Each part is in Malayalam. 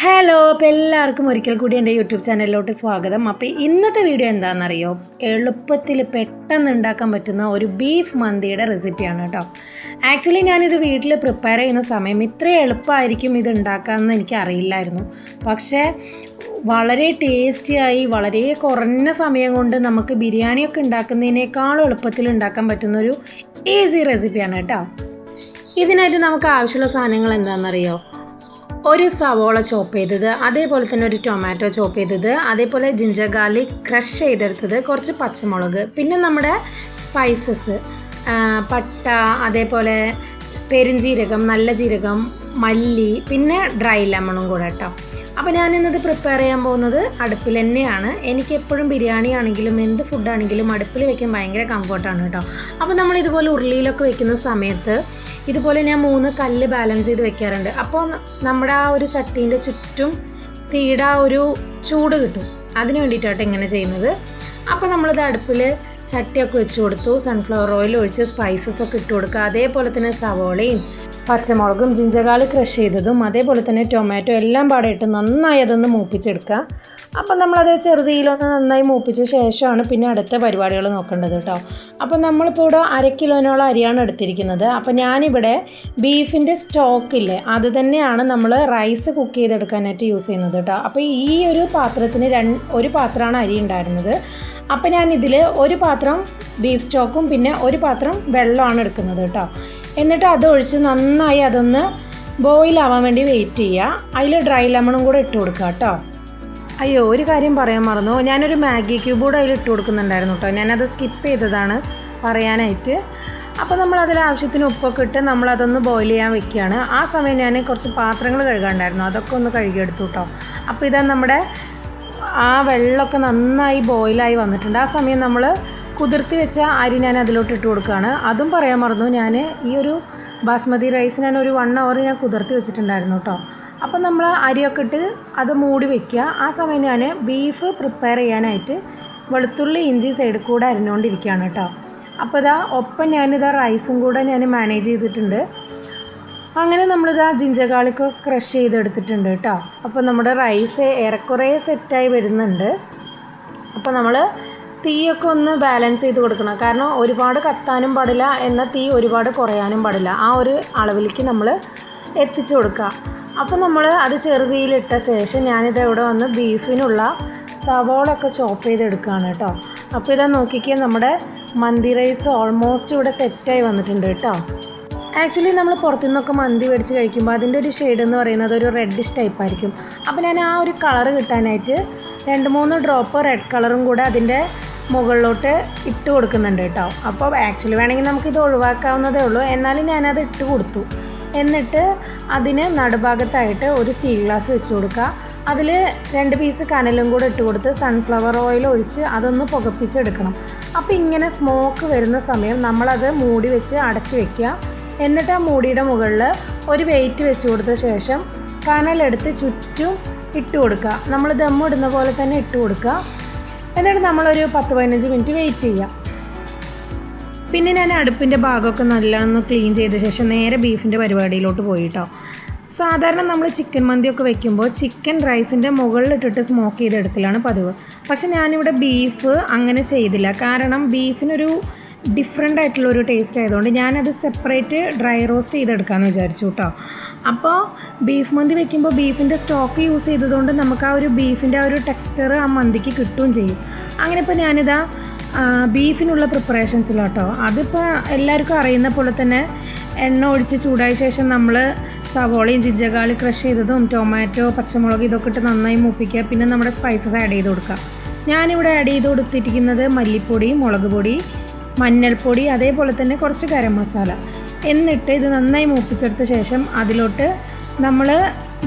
ഹലോ, അപ്പോൾ എല്ലാവർക്കും ഒരിക്കൽ കൂടി എൻ്റെ യൂട്യൂബ് ചാനലിലോട്ട് സ്വാഗതം. അപ്പോൾ ഇന്നത്തെ വീഡിയോ എന്താണെന്നറിയോ, എളുപ്പത്തിൽ പെട്ടെന്ന് ഉണ്ടാക്കാൻ പറ്റുന്ന ഒരു ബീഫ് മന്തിയുടെ റെസിപ്പിയാണ് കേട്ടോ. ആക്ച്വലി ഞാനിത് വീട്ടിൽ പ്രിപ്പയർ ചെയ്യുന്ന സമയം ഇത്ര എളുപ്പമായിരിക്കും ഇത് ഉണ്ടാക്കാമെന്ന് എനിക്ക് അറിയില്ലായിരുന്നു. പക്ഷേ വളരെ ടേസ്റ്റിയായി വളരെ കുറഞ്ഞ സമയം കൊണ്ട് നമുക്ക് ബിരിയാണിയൊക്കെ ഉണ്ടാക്കുന്നതിനേക്കാളും എളുപ്പത്തിൽ ഉണ്ടാക്കാൻ പറ്റുന്നൊരു ഈസി റെസിപ്പിയാണ് കേട്ടോ. ഇതിനായിട്ട് നമുക്ക് ആവശ്യമുള്ള സാധനങ്ങൾ എന്താണെന്നറിയോ, ഒരു സവോള ചോപ്പ് ചെയ്തത്, അതേപോലെ തന്നെ ഒരു ടൊമാറ്റോ ചോപ്പ് ചെയ്തത്, അതേപോലെ ജിഞ്ചർ ഗാർലിക് ക്രഷ് ചെയ്തെടുത്തത്, കുറച്ച് പച്ചമുളക്, പിന്നെ നമ്മുടെ സ്പൈസസ് പട്ട, അതേപോലെ പെരുംജീരകം, നല്ല ജീരകം, മല്ലി, പിന്നെ ഡ്രൈ ലെമണും കൂടെ കേട്ടോ. അപ്പോൾ ഞാനിന്നത് പ്രിപ്പയർ ചെയ്യാൻ പോകുന്നത് അടുപ്പിൽ തന്നെയാണ്. എനിക്ക് എപ്പോഴും ബിരിയാണി ആണെങ്കിലും എന്ത് ഫുഡാണെങ്കിലും അടുപ്പിൽ വെക്കാൻ ഭയങ്കര കംഫർട്ടാണ് കേട്ടോ. അപ്പോൾ നമ്മൾ ഇതുപോലെ ഉരുളിയിലൊക്കെ വെക്കുന്ന സമയത്ത് ഇതുപോലെ ഞാൻ 3 കല്ല് ബാലൻസ് ചെയ്ത് വെക്കാറുണ്ട്. അപ്പോൾ നമ്മുടെ ആ ഒരു ചട്ടീൻ്റെ ചുറ്റും തീയുടെ ആ ഒരു ചൂട് കിട്ടും. അതിന് വേണ്ടിയിട്ടാണ് ഇങ്ങനെ ചെയ്യുന്നത്. അപ്പോൾ നമ്മളിത് അടുപ്പിൽ ചട്ടിയൊക്കെ വെച്ച് കൊടുത്തു, സൺഫ്ലവർ ഓയിൽ ഒഴിച്ച് സ്പൈസസ് ഒക്കെ ഇട്ട് കൊടുക്കുക. അതേപോലെ തന്നെ സവോളയും പച്ചമുളകും ജിഞ്ചർ ഗാർലിക് ക്രഷ് ചെയ്തതും അതേപോലെ തന്നെ ടൊമാറ്റോ എല്ലാം പാടെ ഇട്ട് നന്നായി അതൊന്ന് മൂപ്പിച്ചെടുക്കുക. അപ്പം നമ്മളത് ചെറുതീയിലൊന്ന് നന്നായി മൂപ്പിച്ച ശേഷമാണ് പിന്നെ അടുത്ത പരിപാടികൾ നോക്കേണ്ടത് കേട്ടോ. അപ്പം നമ്മളിപ്പോൾ ഇവിടെ 1/2 കിലോനോളം അരിയാണ് എടുത്തിരിക്കുന്നത്. അപ്പം ഞാനിവിടെ ബീഫിൻ്റെ സ്റ്റോക്കില്ലേ, അത് തന്നെയാണ് നമ്മൾ റൈസ് കുക്ക് ചെയ്തെടുക്കാനായിട്ട് യൂസ് ചെയ്യുന്നത് കേട്ടോ. അപ്പോൾ ഈ ഒരു പാത്രത്തിന് ഒരു പാത്രമാണ് അരി ഉണ്ടായിരുന്നത്. അപ്പോൾ ഞാനിതിൽ ഒരു പാത്രം ബീഫ് സ്റ്റോക്കും പിന്നെ ഒരു പാത്രം വെള്ളമാണ് എടുക്കുന്നത് കേട്ടോ. എന്നിട്ട് അതൊഴിച്ച് നന്നായി അതൊന്ന് ബോയിലാവാൻ വേണ്ടി വെയിറ്റ് ചെയ്യുക. അതിൽ ഡ്രൈ ലെമണും കൂടെ ഇട്ട് കൊടുക്കുക കേട്ടോ. അയ്യോ, ഒരു കാര്യം പറയാൻ മറന്നു, ഞാനൊരു മാഗി ക്യൂബ് കൂടെ അതിൽ ഇട്ട് കൊടുക്കുന്നുണ്ടായിരുന്നു കേട്ടോ. ഞാനത് സ്കിപ്പ് ചെയ്തതാണ് പറയാനായിട്ട്. അപ്പോൾ നമ്മളതിൽ ആവശ്യത്തിന് ഉപ്പൊക്കെ ഇട്ട് നമ്മളതൊന്ന് ബോയിൽ ചെയ്യാൻ വെക്കുകയാണ്. ആ സമയം ഞാൻ കുറച്ച് പാത്രങ്ങൾ കഴുകാണ്ടായിരുന്നു, അതൊക്കെ ഒന്ന് കഴുകിയെടുത്തു കേട്ടോ. അപ്പോൾ ഇതാ നമ്മുടെ ആ വെള്ളമൊക്കെ നന്നായി ബോയിലായി വന്നിട്ടുണ്ട്. ആ സമയം നമ്മൾ കുതിർത്തി വെച്ച അരി ഞാൻ അതിലോട്ട് ഇട്ട് കൊടുക്കുകയാണ്. അതും പറയാൻ മറന്നു, ഞാൻ ഈ ഒരു ബാസ്മതി റൈസ് ഞാൻ ഒരു 1 hour ഞാൻ കുതിർത്തി വെച്ചിട്ടുണ്ടായിരുന്നു കേട്ടോ. അപ്പം നമ്മൾ അരിയൊക്കെ ഇട്ട് അത് മൂടി വയ്ക്കുക. ആ സമയം ഞാൻ ബീഫ് പ്രിപ്പയർ ചെയ്യാനായിട്ട് വെളുത്തുള്ളി ഇഞ്ചി സൈഡിൽ കൂടെ അരിഞ്ഞുകൊണ്ടിരിക്കുകയാണ് കേട്ടോ. അപ്പോൾ ഇതാ ഒപ്പം ഞാനിതാ റൈസും കൂടെ ഞാൻ മാനേജ് ചെയ്തിട്ടുണ്ട്. അങ്ങനെ നമ്മളിതാ ജിഞ്ചർ ഗാർലിക് ക്രഷ് ചെയ്തെടുത്തിട്ടുണ്ട് കേട്ടോ. അപ്പോൾ നമ്മുടെ റൈസ് ഏറെക്കുറെ സെറ്റായി വരുന്നുണ്ട്. അപ്പോൾ നമ്മൾ തീയൊക്കെ ഒന്ന് ബാലൻസ് ചെയ്ത് കൊടുക്കണം. കാരണം ഒരുപാട് കത്താനും പാടില്ല, എന്നാൽ തീ ഒരുപാട് കുറയാനും പാടില്ല. ആ ഒരു അളവിലേക്ക് നമ്മൾ എത്തിച്ചു കൊടുക്കുക. അപ്പോൾ നമ്മൾ അത് ചെറുതീയിലിട്ട ശേഷം ഞാനിത് ഇവിടെ വന്ന് ബീഫിനുള്ള സവോളൊക്കെ ചോപ്പ് ചെയ്തെടുക്കുകയാണ് കേട്ടോ. അപ്പോൾ ഇതാ നോക്കിക്കുക, നമ്മുടെ മന്തി റൈസ് ഓൾമോസ്റ്റ് ഇവിടെ സെറ്റായി വന്നിട്ടുണ്ട് കേട്ടോ. ആക്ച്വലി നമ്മൾ പുറത്തുനിന്നൊക്കെ മന്തി മേടിച്ച് കഴിക്കുമ്പോൾ അതിൻ്റെ ഒരു ഷെയ്ഡ് എന്ന് പറയുന്നത് ഒരു റെഡിഷ് ടൈപ്പ് ആയിരിക്കും. അപ്പോൾ ഞാൻ ആ ഒരു കളറ് കിട്ടാനായിട്ട് 2-3 ഡ്രോപ്പ് റെഡ് കളറും കൂടെ അതിൻ്റെ മുകളിലോട്ട് ഇട്ട് കൊടുക്കുന്നുണ്ട് കേട്ടോ. അപ്പോൾ ആക്ച്വലി വേണമെങ്കിൽ നമുക്കിത് ഒഴിവാക്കാവുന്നതേ ഉള്ളൂ, എന്നാലും ഞാനത് ഇട്ട് കൊടുത്തു. എന്നിട്ട് അതിന് നടുഭാഗത്തായിട്ട് ഒരു സ്റ്റീൽ ഗ്ലാസ് വെച്ച് കൊടുക്കുക. അതിൽ 2 പീസ് കനലും കൂടെ ഇട്ട് കൊടുത്ത് സൺഫ്ലവർ ഓയിൽ ഒഴിച്ച് അതൊന്ന് പുകപ്പിച്ചെടുക്കണം. അപ്പോൾ ഇങ്ങനെ സ്മോക്ക് വരുന്ന സമയം നമ്മളത് മൂടി വെച്ച് അടച്ച് വെക്കുക. എന്നിട്ട് ആ മൂടിയുടെ മുകളിൽ ഒരു വെയിറ്റ് വെച്ച് കൊടുത്ത ശേഷം കനലെടുത്ത് ചുറ്റും ഇട്ട് കൊടുക്കുക. നമ്മൾ ദമ്മിടുന്ന പോലെ തന്നെ ഇട്ട് കൊടുക്കുക. എന്നിട്ട് നമ്മളൊരു 10-15 മിനിറ്റ് വെയിറ്റ് ചെയ്യാം. പിന്നെ ഞാൻ അടുപ്പിൻ്റെ ഭാഗമൊക്കെ നല്ലോണം ക്ലീൻ ചെയ്ത ശേഷം നേരെ ബീഫിൻ്റെ പരിപാടിയിലോട്ട് പോയി കേട്ടോ. സാധാരണ നമ്മൾ ചിക്കൻ മന്തിയൊക്കെ വെക്കുമ്പോൾ ചിക്കൻ റൈസിൻ്റെ മുകളിലിട്ടിട്ട് സ്മോക്ക് ചെയ്തെടുക്കലാണ് പതിവ്. പക്ഷെ ഞാനിവിടെ ബീഫ് അങ്ങനെ ചെയ്തില്ല. കാരണം ബീഫിനൊരു ഡിഫറെൻ്റ് ആയിട്ടുള്ളൊരു ടേസ്റ്റ് ആയതുകൊണ്ട് ഞാനത് സെപ്പറേറ്റ് ഡ്രൈ റോസ്റ്റ് ചെയ്തെടുക്കാമെന്ന് വിചാരിച്ചു കേട്ടോ. അപ്പോൾ ബീഫ് മന്തി വെക്കുമ്പോൾ ബീഫിൻ്റെ സ്റ്റോക്ക് യൂസ് ചെയ്തതുകൊണ്ട് നമുക്ക് ആ ഒരു ബീഫിൻ്റെ ആ ഒരു ടെക്സ്ചർ ആ മന്തിക്ക് കിട്ടുകയും ചെയ്യും. അങ്ങനെ ഇപ്പോൾ ഞാനിതാ ബീഫിനുള്ള പ്രിപ്പറേഷൻസിലാട്ടോ. അതിപ്പോൾ എല്ലാവർക്കും അറിയുന്ന പോലെ തന്നെ എണ്ണ ഒഴിച്ച് ചൂടായ ശേഷം നമ്മൾ സവോളയും ജിഞ്ചർ ഗാർലിക് ക്രഷ് ചെയ്തതും ടൊമാറ്റോ പച്ചമുളക് ഇതൊക്കെ ഇട്ട് നന്നായി മൂപ്പിക്കുക. പിന്നെ നമ്മുടെ സ്പൈസസ് ആഡ് ചെയ്ത് കൊടുക്കുക. ഞാനിവിടെ ആഡ് ചെയ്ത് കൊടുത്തിരിക്കുന്നത് മല്ലിപ്പൊടി, മുളക് പൊടി, മഞ്ഞൾപ്പൊടി, അതേപോലെ തന്നെ കുറച്ച് ഗരം മസാല. എന്നിട്ട് ഇത് നന്നായി മൂപ്പിച്ചെടുത്ത ശേഷം അതിലോട്ട് നമ്മൾ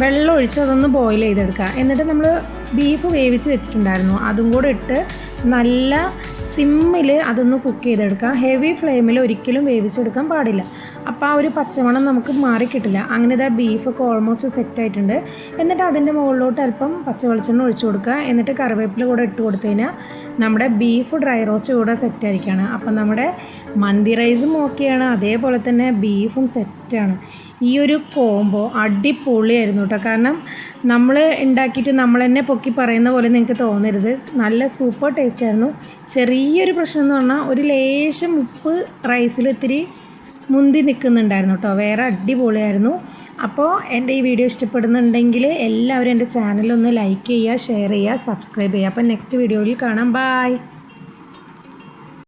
വെള്ളം ഒഴിച്ച് അതൊന്ന് ബോയിൽ ചെയ്തെടുക്കുക. എന്നിട്ട് നമ്മൾ ബീഫ് വേവിച്ച് വെച്ചിട്ടുണ്ടായിരുന്നു, അതും കൂടെ ഇട്ട് നല്ല സിമ്മിൽ അതൊന്ന് കുക്ക് ചെയ്തെടുക്കുക. ഹെവി ഫ്ലെയിമിൽ ഒരിക്കലും വേവിച്ചെടുക്കാൻ പാടില്ല. അപ്പോൾ ആ ഒരു പച്ചമണം നമുക്ക് മാറിക്കിട്ടില്ല. അങ്ങനെ ഇതാ ബീഫൊക്കെ ഓൾമോസ്റ്റ് സെറ്റായിട്ടുണ്ട്. എന്നിട്ട് അതിൻ്റെ മുകളിലോട്ട് അല്പം പച്ചവെളിച്ചെണ്ണ ഒഴിച്ചു കൊടുക്കുക. എന്നിട്ട് കറിവേപ്പില കൂടെ ഇട്ട് കൊടുത്തു കഴിഞ്ഞാൽ നമ്മുടെ ബീഫ് ഡ്രൈ റോസ്റ്റ് കൂടെ സെറ്റായിരിക്കുകയാണ്. അപ്പം നമ്മുടെ മന്തി റൈസും ഓക്കെയാണ്, അതേപോലെ തന്നെ ബീഫും സെറ്റാണ്. ഈ ഒരു കോംബോ അടിപൊളിയായിരുന്നു കേട്ടോ. കാരണം നമ്മൾ ഉണ്ടാക്കിയിട്ട് നമ്മൾ തന്നെ പൊക്കി പറയുന്ന പോലെ നിങ്ങൾക്ക് തോന്നരുത്, നല്ല സൂപ്പർ ടേസ്റ്റ് ആയിരുന്നു. ചെറിയൊരു പ്രശ്നം എന്ന് പറഞ്ഞാൽ ഒരു ലേശം ഉപ്പ് റൈസിൽ ഇത്തിരി മുന്തി നിൽക്കുന്നുണ്ടായിരുന്നു കേട്ടോ. വേറെ അടിപൊളിയായിരുന്നു. അപ്പോൾ എൻ്റെ ഈ വീഡിയോ ഇഷ്ടപ്പെടുന്നുണ്ടെങ്കിൽ എല്ലാവരും എൻ്റെ ചാനലൊന്ന് ലൈക്ക് ചെയ്യുക, ഷെയർ ചെയ്യുക, സബ്സ്ക്രൈബ് ചെയ്യുക. അപ്പോൾ നെക്സ്റ്റ് വീഡിയോയിൽ കാണാം. ബായ്.